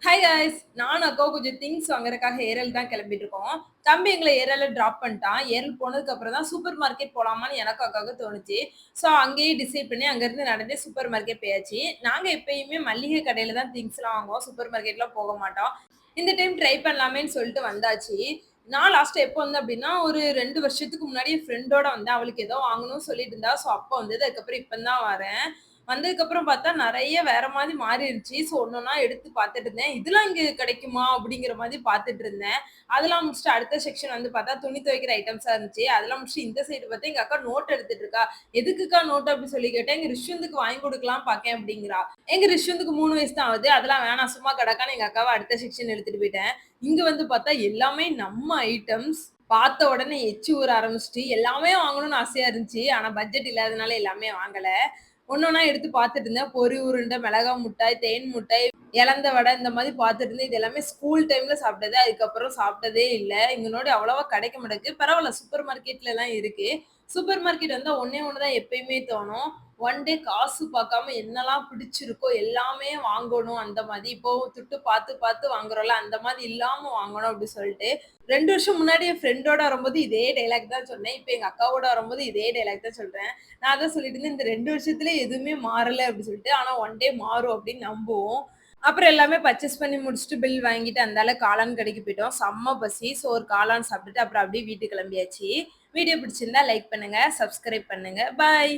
Hi guys! நானும் அக்காவும் கொஞ்சம் திங்ஸ் வாங்குறதுக்காக ஏரல் தான் கிளம்பிட்டு இருக்கோம். தம்பி எங்கள ஏரல்ல டிராப் பண்ணிட்டான். ஏரல் போனதுக்கு அப்புறம் தான் சூப்பர் மார்க்கெட் போலாமான்னு எனக்கும் அக்காவுக்கும் தோணுச்சு. ஸோ அங்கேயே டிசைட் பண்ணி அங்கருந்து நடந்தே சூப்பர் மார்க்கெட் போயாச்சு. நாங்க எப்பயுமே மளிகை கடையில தான் திங்ஸ்லாம் வாங்குவோம். சூப்பர் மார்க்கெட்லாம் போக மாட்டோம். இந்த டைம் ட்ரை பண்ணலாமேன்னு சொல்லிட்டு வந்தாச்சு. நான் லாஸ்ட்டா எப்போ வந்தேன் அப்டின்னா, ஒரு 2 வருஷத்துக்கு முன்னாடி என் ஃப்ரெண்டோட வந்தேன். அவளுக்கு ஏதோ வாங்கணும்னு சொல்லிட்டு இருந்தா. ஸோ அப்போ வந்தது. அதுக்கப்புறம் இப்ப தான் வரேன். வந்ததுக்கப்புறம் பார்த்தா நெறைய வேற மாரி மாறிருச்சு. ஸோ ஒன்னொன்னா எடுத்து பார்த்துட்டு இருந்தேன். இதெல்லாம் இங்க கிடைக்குமா? அப்படிங்கிற மாரி பார்த்துட்டு இருந்தேன். அதெல்லாம் முடிச்சுட்டு அடுத்த செக்ஷன் வந்து பார்த்தா, துணி துவைக்கிற ஐட்டம்ஸா இருந்துச்சு. அதெல்லாம் முடிச்சுட்டு இந்த சைடு பார்த்தா, எங்க அக்கா நோட் எடுத்துட்டு இருக்கா. "எதுக்குக்கா நோட்?" அப்படி சொல்லி கேட்டேன். "எங்க ரிஷ்வந்துக்கு வாங்கி குடுக்கலாம் பார்க்கேன்" அப்படிங்கிறா. எங்க ரிஷ்வந்துக்கு 3 வயசு தான் ஆகுது. அதெல்லாம் வேணாம் சும்மா கடக்கான்னு எங்க அக்காவ அடுத்த செக்ஷன் எடுத்துட்டு போயிட்டேன். இங்க வந்து பார்த்தா எல்லாமே நம்ம ஐட்டம்ஸ். பார்த்த உடனே எச்சி ஊற ஆரம்பிச்சுட்டு, எல்லாமே வாங்கணும்னு ஆசையா இருந்துச்சு. ஆனா பட்ஜெட் இல்லாதனால எல்லாமே வாங்கல. ஒன்னொன்னா எடுத்து பார்த்துட்டு இருந்தேன். பொரி உருண்டை, மிளகா முட்டாய், தேன் முட்டாய், எலந்த வடை இந்த மாரி பார்த்துட்டு இருந்தேன். இது எல்லாமே ஸ்கூல் டைம்ல சாப்பிட்டது. அதுக்கப்புறம் சாப்பிட்டதே இல்ல. இங்கனோடி அவ்வளவா கிடைக்க மாட்டேங்குது. பரவால்ல சூப்பர் மார்க்கெட்லலாம் இருக்கு. சூப்பர் மார்க்கெட் வந்தா ஒண்ணே ஒண்ணு தான் எப்பயுமே தோணும். ஒன் டே காசு பார்க்காம என்னலாம் பிடிச்சிருக்கோ எல்லாமே வாங்கணும் அந்த மாரி. இப்போ துட்டு பார்த்து பார்த்து வாங்குறோம்ல, அந்த மாரி இல்லாம வாங்கணும் அப்டி சொல்ட்டு 2 வருஷம் முன்னாடி என் ஃப்ரெண்டோட வரும்போது இதே டயலாக் தான் சொன்னேன். இப்ப எங்க அக்காவோட வரும்போது இதே டயலாக் தான் சொல்றேன். நான் அதான் சொல்லிட்டு இருந்தேன், இந்த 2 வருஷத்துல எதுவுமே மாறல அப்டி சொல்லிட்டு. ஆனா ஒன் டே மாறும் அப்டின்னு நம்புவோம். அப்புறம் எல்லாமே பர்ச்சேஸ் பண்ணி முடிச்சுட்டு பில் வாங்கிட்டு அந்தால காளான் கடைக்கு போயிட்டோம். செம்ம பசி. ஸோ ஒரு காளான் சாப்பிட்டுட்டு அப்புறம் அப்டியே வீட்டுக்கு கிளம்பியாச்சு. வீடியோ பிடிச்சிருந்தா லைக் பண்ணுங்க, சப்ஸ்கிரைப் பண்ணுங்க. பாய்.